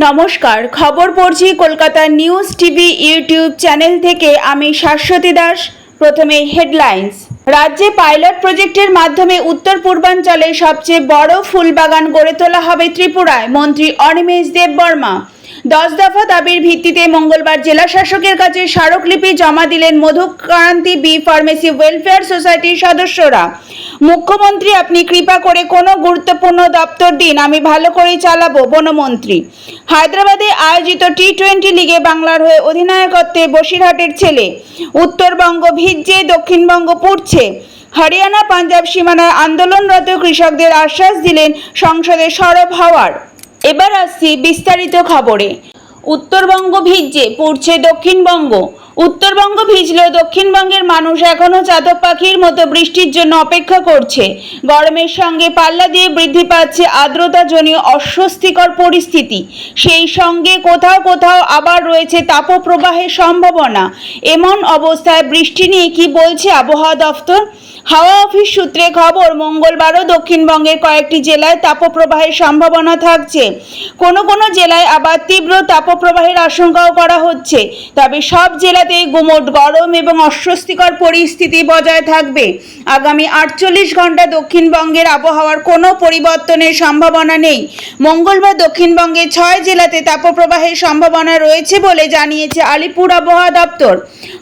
নমস্কার, খবর পড়ছি Kolkata news TV YouTube channel থেকে। আমি শাশ্বতী দাস। প্রথমে হেডলাইন্স। রাজ্যে পাইলট প্রজেক্টের মাধ্যমে উত্তর পূর্বাঞ্চলে সবচেয়ে বড় ফুলবাগান গড়ে তোলা হবে ত্রিপুরায়, মন্ত্রী অনিমেষ দেববর্মা। 10 দফা দাবির ভিত্তিতে মঙ্গলবার জেলা শাসকের কাছে স্মারকলিপি জমা দিলেন মধুক্রান্তি বি ফার্মেসি ওয়েলফেয়ার সোসাইটির সদস্যরা। মুখ্যমন্ত্রী, আপনি কৃপা করে কোনো গুরুত্বপূর্ণ দপ্তর দিন, আমি ভালো করেই চালাবো। বনমন্ত্রী। হায়দ্রাবাদে আয়োজিত টি-20 লিগে বাংলার হয়ে অধিনায়কত্বে বসিরহাটের ছেলে। উত্তরবঙ্গ ভিজছে, দক্ষিণবঙ্গ পুড়ছে। হরিয়ানা পাঞ্জাব সীমানায় আন্দোলনরত কৃষকদের আশ্বাস দিলেন সংসদে সরব হওয়ার। এবার আসছি বিস্তারিত খবরে। উত্তরবঙ্গ ভিজছে, পুড়ছে দক্ষিণবঙ্গ। উত্তরবঙ্গ ভিজলেও দক্ষিণবঙ্গের মানুষ এখনও চাতক পাখির মতো বৃষ্টির জন্য অপেক্ষা করছে। গরমের সঙ্গে পাল্লা দিয়ে বৃদ্ধি পাচ্ছে আর্দ্রতাজনিত অস্বস্তিকর পরিস্থিতি। সেই সঙ্গে কোথাও কোথাও আবার রয়েছে তাপপ্রবাহের সম্ভাবনা। এমন অবস্থায় বৃষ্টি নিয়ে কি বলছে আবহাওয়া দফতর? হাওয়া অফিস সূত্রে খবর, মঙ্গলবারও দক্ষিণবঙ্গের কয়েকটি জেলায় তাপপ্রবাহের সম্ভাবনা থাকছে। কোনো কোনো জেলায় আবার তীব্র তাপপ্রবাহের আশঙ্কাও করা হচ্ছে। তবে সব জেলাতেই গুমোট গরম এবং অস্বস্তিকর পরিস্থিতি বজায় থাকবে। আগামী 48 ঘন্টা দক্ষিণবঙ্গের আবহাওয়ার কোনো পরিবর্তনের সম্ভাবনা নেই। মঙ্গলবার দক্ষিণবঙ্গে 6 জেলাতে তাপপ্রবাহের সম্ভাবনা রয়েছে বলে জানিয়েছে আলিপুর আবহাওয়া দপ্তর।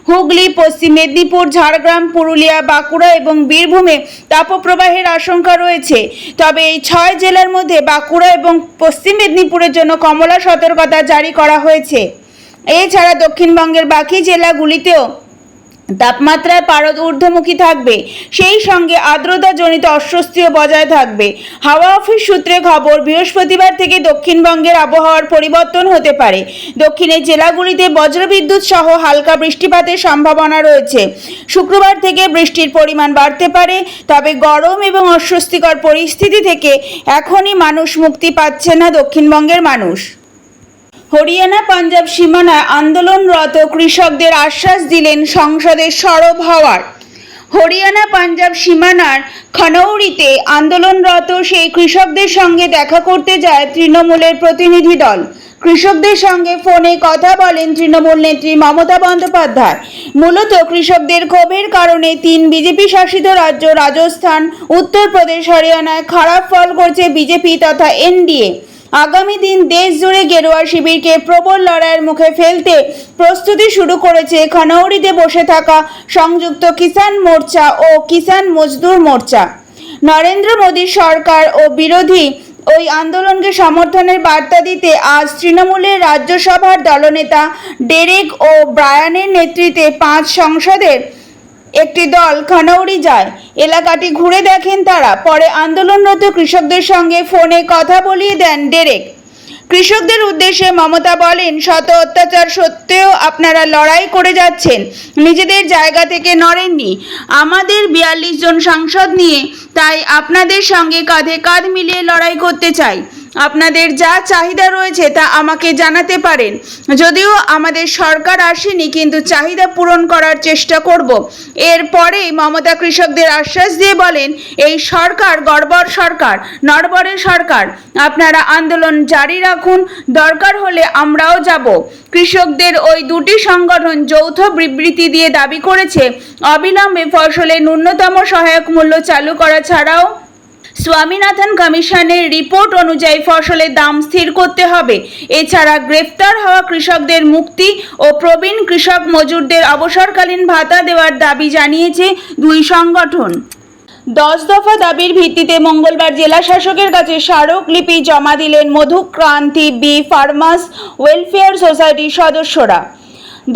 হুগলি, পশ্চিম মেদিনীপুর, ঝাড়গ্রাম, পুরুলিয়া, বাঁকুড়া এবং বীরভূমে তাপপ্রবাহের আশঙ্কা রয়েছে। তবে এই 6 জেলার মধ্যে বাঁকুড়া এবং পশ্চিম মেদিনীপুরের জন্য কমলা সতর্কতা জারি করা হয়েছে। এছাড়া দক্ষিণবঙ্গের বাকি জেলাগুলিতেও তাপমাত্রায় পারদ ঊর্ধ্বমুখী থাকবে। সেই সঙ্গে আর্দ্রতাজনিত অস্বস্তিও বজায় থাকবে। হাওয়া অফিস সূত্রে খবর, বৃহস্পতিবার থেকে দক্ষিণবঙ্গের আবহাওয়ার পরিবর্তন হতে পারে। দক্ষিণের জেলাগুলিতে বজ্রবিদ্যুৎ সহ হালকা বৃষ্টিপাতের সম্ভাবনা রয়েছে। শুক্রবার থেকে বৃষ্টির পরিমাণ বাড়তে পারে। তবে গরম এবং অস্বস্তিকর পরিস্থিতি থেকে এখনই মানুষ মুক্তি পাচ্ছে না দক্ষিণবঙ্গের মানুষ। হরিয়ানা পাঞ্জাব সীমানায় আন্দোলনরত কৃষকদের আশ্বাস দিলেন সংসদে সরব হওয়ার। হরিয়ানা পাঞ্জাব সীমানার খনৌরিতে আন্দোলনরত সেই কৃষকদের সঙ্গে দেখা করতে যায় তৃণমূলের প্রতিনিধি দল। কৃষকদের সঙ্গে ফোনে কথা বলেন তৃণমূল নেত্রী মমতা বন্দ্যোপাধ্যায়। মূলত কৃষকদের ক্ষোভের কারণে 3 বিজেপি শাসিত রাজ্য রাজস্থান, উত্তরপ্রদেশ, হরিয়ানায় খারাপ ফল করছে বিজেপি তথা এনডিএ। আগামী দিন দেশ জুড়ে গেরুয়া শিবিরকে প্রবল লড়াইয়ের মুখে ফেলতে প্রস্তুতি শুরু করেছে খনৌরিতে বসে থাকা সংযুক্ত কিষাণ মোর্চা ও কিষাণ মজদুর মোর্চা। নরেন্দ্র মোদী সরকার ও বিরোধী ওই আন্দোলনকে সমর্থনের বার্তা দিতে আজ তৃণমূলের রাজ্যসভার দলনেতা ডেরেক ও ব্রায়ানের নেতৃত্বে 5 সংসদের একটি দল খনৌরি যায়। এলাকাটি ঘুরে দেখেন তারা। পরে আন্দোলনরত কৃষকদের সঙ্গে ফোনে কথা বলিয়ে দেন ডেরেক। কৃষকদের উদ্দেশ্যে মমতা বলেন, শত অত্যাচার সত্ত্বেও আপনারা লড়াই করে যাচ্ছেন, নিজেদের জায়গা থেকে নড়েননি। আমাদের 42 জন সাংসদ নিয়ে, তাই আপনাদের সঙ্গে কাঁধে কাঁধ মিলিয়ে লড়াই করতে চাই। আপনাদের যা চাহিদা রয়েছে তা আমাকে জানাতে পারেন। যদিও আমাদের সরকার আসেনি, কিন্তু চাহিদা পূরণ করার চেষ্টা করব। এরপরেই মমতা কৃষকদের আশ্বাস দিয়ে বলেন, এই সরকার গড়বড় সরকার, নড়বড়ে সরকার। আপনারা আন্দোলন জারি রাখুন, দরকার হলে আমরাও যাব। কৃষকদের ওই 2টি সংগঠন যৌথ বিবৃতি দিয়ে দাবি করেছে, অবিলম্বে ফসলের ন্যূনতম সহায়ক মূল্য চালু করা ছাড়াও স্বামীনাথন কমিশনের রিপোর্ট অনুযায়ী ফসলের দাম স্থির করতে হবে। এছাড়া গ্রেফতার হওয়া কৃষকদের মুক্তি ও প্রবীণ কৃষক মজুরদের অবসরকালীন ভাতা দেওয়ার দাবি জানিয়েছে 2 সংগঠন। 10 দফা দাবির ভিত্তিতে মঙ্গলবার জেলা শাসকের কাছে স্মারকলিপি জমা দিলেন মধুক্রান্তি বি ফার্মার্স ওয়েলফেয়ার সোসাইটির সদস্যরা।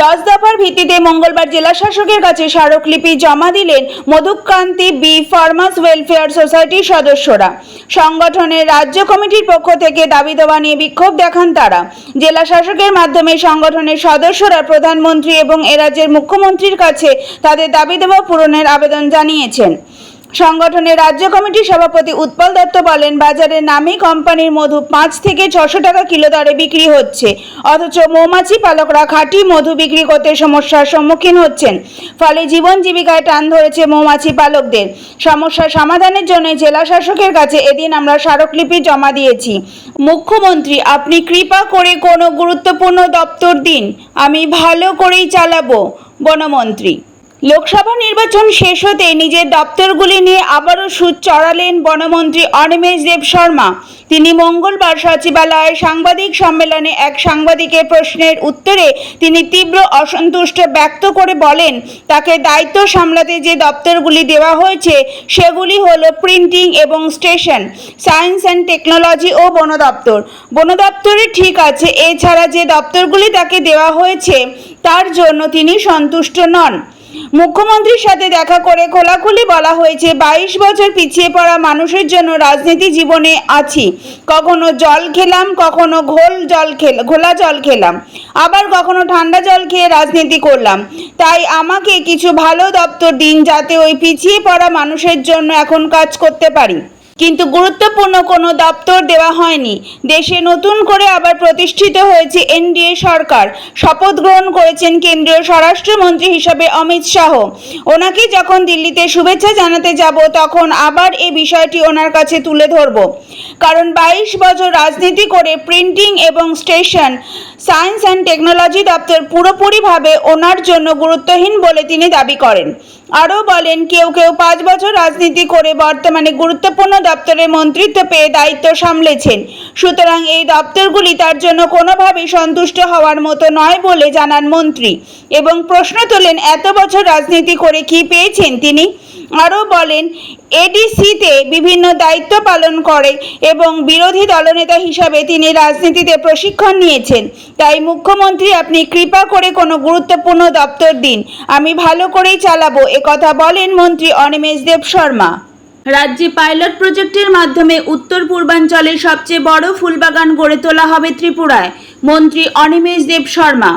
10 দফার ভিত্তিতে মঙ্গলবার জেলা শাসকের কাছে স্মারকলিপি জমা দিলেন মধুক্রান্তি বি ফার্মার্স ওয়েলফেয়ার সোসাইটির সদস্যরা। সংগঠনের রাজ্য কমিটির পক্ষ থেকে দাবি দেওয়া নিয়ে বিক্ষোভ দেখান তারা। জেলা শাসকের মাধ্যমে সংগঠনের সদস্যরা প্রধানমন্ত্রী এবং এ রাজ্যের মুখ্যমন্ত্রীর কাছে তাদের দাবি দেওয়া পূরণের আবেদন জানিয়েছেন। সংগঠনের রাজ্য কমিটির সভাপতি উৎপল দত্ত বলেন, বাজারে নামী কোম্পানির মধু 5 থেকে 600 টাকা কিলো দরে বিক্রি হচ্ছে, অথচ মৌমাছি পালকরা খাঁটি মধু বিক্রি করতে সমস্যার সম্মুখীন হচ্ছেন। ফলে জীবন জীবিকায় টান ধরেছে মৌমাছি পালকদের। সমস্যা সমাধানের জন্য জেলা শাসকের কাছে এদিন আমরা স্মারকলিপি জমা দিয়েছি। মুখ্যমন্ত্রী, আপনি কৃপা করে কোনো গুরুত্বপূর্ণ দপ্তর দিন, আমি ভালো করেই চালাবো। বনমন্ত্রী। লোকসভা নির্বাচন শেষ হতে নিজের দপ্তরগুলি নিয়ে আবারও সুর চড়ালেন বনমন্ত্রী অনিমেষ দেব শর্মা। তিনি মঙ্গলবার সচিবালয়ে সাংবাদিক সম্মেলনে এক সাংবাদিকের প্রশ্নের উত্তরে তিনি তীব্র অসন্তুষ্ট ব্যক্ত করে বলেন, তাকে দায়িত্ব সামলাতে যে দপ্তরগুলি দেওয়া হয়েছে সেগুলি হলো প্রিন্টিং এবং স্টেশন, সায়েন্স অ্যান্ড টেকনোলজি ও বন দপ্তর। বন দপ্তরে ঠিক আছে, এছাড়া যে দপ্তরগুলি তাকে দেওয়া হয়েছে তার জন্য তিনি সন্তুষ্ট নন। মুখ্যমন্ত্রীর সাথে দেখা করে খোলাখুলি বলা হয়েছে, 22 বছর পিছিয়ে পড়া মানুষের জন্য রাজনীতি জীবনে আছি। কখনো জল খেলাম, কখনো ঘোলা জল খেলাম, আবার কখনো ঠান্ডা জল খেয়ে রাজনীতি করলাম। তাই আমাকে কিছু ভালো দপ্তর দিন, যাতে ওই পিছিয়ে পড়া মানুষের জন্য এখন কাজ করতে পারি। কিন্তু গুরুত্বপূর্ণ কোনো দপ্তর দেওয়া হয়নি। দেশে নতুন করে আবার প্রতিষ্ঠিত হয়েছে এনডিএ সরকার। শপথ গ্রহণ করেছেন কেন্দ্রীয় স্বরাষ্ট্রমন্ত্রী হিসাবে অমিত শাহ। ওনাকে যখন দিল্লিতে শুভেচ্ছা জানাতে যাব, তখন আবার এই বিষয়টি ওনার কাছে তুলে ধরব। কারণ 22 বছর রাজনীতি করে প্রিন্টিং এবং স্টেশন, সায়েন্স অ্যান্ড টেকনোলজি দপ্তর পুরোপুরিভাবে ওনার জন্য গুরুত্বহীন বলে তিনি দাবি করেন। আরও বলেন, কেউ কেউ 5 বছর রাজনীতি করে বর্তমানে গুরুত্বপূর্ণ দপ্তরে মন্ত্রিত্ব পেয়ে দায়িত্ব সামলেছেন। সুতরাং এই দপ্তরগুলি তার জন্য কোনোভাবেই সন্তুষ্ট হওয়ার মতো নয় বলে জানান মন্ত্রী, এবং প্রশ্ন তোলেন, এত বছর রাজনীতি করে কি পেয়েছেন তিনি। আরও বলেন, এডিসিতে বিভিন্ন দায়িত্ব পালন করে এবং বিরোধী দলনেতা হিসাবে তিনি রাজনীতিতে প্রশিক্ষণ নিয়েছেন। তাই মুখ্যমন্ত্রী, আপনি কৃপা করে কোনো গুরুত্বপূর্ণ দপ্তর দিন, আমি ভালো করেই চালাবো, একথা বলেন মন্ত্রী অনিমেষ দেব শর্মা। রাজ্যে পাইলট প্রজেক্টের মাধ্যমে উত্তর পূর্বাঞ্চলের সবচেয়ে বড় ফুলবাগান গড়ে তোলা হবে ত্রিপুরায়, মন্ত্রী অনিমেষ দেব শর্মা।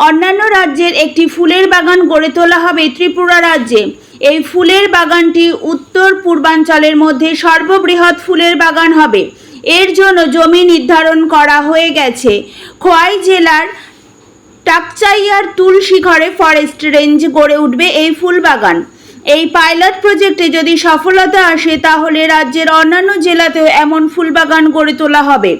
অন্যান্য রাজ্যের একটি ফুলের বাগান গড়ে তোলা হবে ত্রিপুরা রাজ্যে। এই ফুলের বাগানটি উত্তর পূর্বাঞ্চলের মধ্যে সর্ববৃহৎ ফুলের বাগান হবে। এর জন্য জমি নির্ধারণ করা হয়ে গেছে। খোয়াই জেলার টাকচাইয়ার তুলসীঘরে ফরেস্ট রেঞ্জ গড়ে উঠবে এই ফুল বাগান। এই পাইলট প্রজেক্টে যদি সফলতা আসে, তাহলে রাজ্যের অন্যান্য জেলাতেও এমন ফুলবাগান গড়ে তোলা হবে।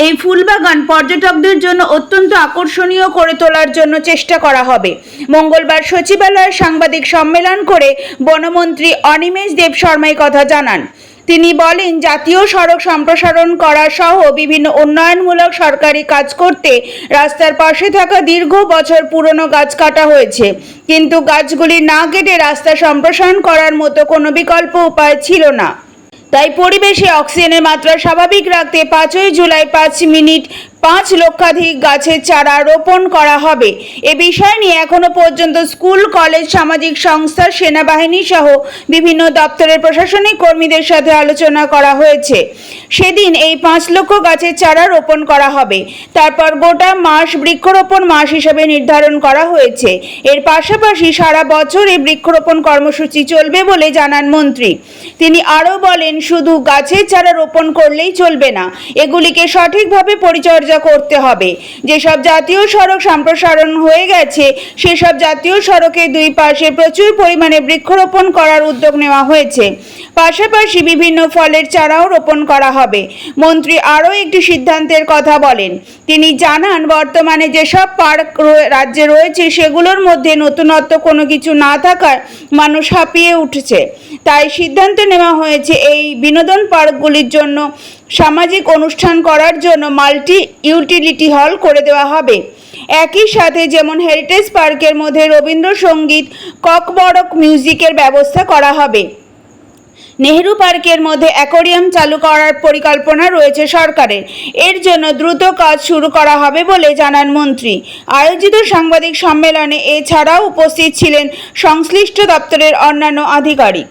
এই ফুলবাগান পর্যটকদের জন্য অত্যন্ত আকর্ষণীয় করে তোলার জন্য চেষ্টা করা হবে। মঙ্গলবার সচিবালয়ে সাংবাদিক সম্মেলন করে বনমন্ত্রী অনিমেষ দেব শর্মা এই কথা জানান। তিনি বলেন, জাতীয় সড়ক সম্প্রসারণ করা সহ বিভিন্ন উন্নয়নমূলক সরকারি কাজ করতে রাস্তার পাশে থাকা দীর্ঘ বছর পুরনো গাছ কাটা হয়েছে, কিন্তু গাছগুলি না কেটে রাস্তা সম্প্রসারণ করার মতো কোনো বিকল্প উপায় ছিল না। তাই পরিবেশে অক্সিজেনের মাত্রা স্বাভাবিক রাখতে 5ই জুলাই 5 মিনিট 5 লক্ষাধিক গাছের চারা রোপণ করা হবে। এ বিষয় নিয়ে এখনো পর্যন্ত স্কুল, কলেজ, সামাজিক সংস্থা, সেনাবাহিনী সহ বিভিন্ন দপ্তরের প্রশাসনিক কর্মীদের সাথে আলোচনা করা হয়েছে। সেদিন এই 5 লক্ষ গাছের চারা রোপণ করা হবে। তারপর গোটা মাস বৃক্ষরোপণ মাস হিসেবে নির্ধারণ করা হয়েছে। এর পাশাপাশি সারা বছর এই বৃক্ষরোপণ কর্মসূচি চলবে বলে জানান মন্ত্রী। তিনি আরও বলেন, শুধু গাছের চারা রোপণ করলেই চলবে না, এগুলিকে সঠিকভাবে পরিচর্যা করতে হবে। যেসব জাতীয় সড়ক সম্প্রসারণ হয়ে গেছে, সেসব জাতীয় সড়কের দুই পাশে প্রচুর পরিমাণে বৃক্ষরোপণ করার উদ্যোগ নেওয়া হয়েছে। পাশাপাশি বিভিন্ন ফলের চারাও রোপণ করা হবে। মন্ত্রী আরও একটি সিদ্ধান্তের কথা বলেন। তিনি জানান, বর্তমানে যেসব পার্ক রাজ্যে রয়েছে সেগুলোর মধ্যে নতুনত্ব কোনো কিছু না থাকায় মানুষ হাঁপিয়ে উঠছে। তাই সিদ্ধান্ত নেওয়া হয়েছে এই বিনোদন পার্কগুলির জন্য সামাজিক অনুষ্ঠান করার জন্য মাল্টি ইউটিলিটি হল করে দেওয়া হবে। একই সাথে যেমন হেরিটেজ পার্কের মধ্যে রবীন্দ্রসঙ্গীত, ককবরক মিউজিকের ব্যবস্থা করা হবে। নেহেরু পার্কের মধ্যে অ্যাকোয়ারিয়াম চালু করার পরিকল্পনা রয়েছে সরকারের। এর জন্য দ্রুত কাজ শুরু করা হবে বলে জানান মন্ত্রী। আয়োজিত সাংবাদিক সম্মেলনে এছাড়াও উপস্থিত ছিলেন সংশ্লিষ্ট দপ্তরের অন্যান্য আধিকারিক।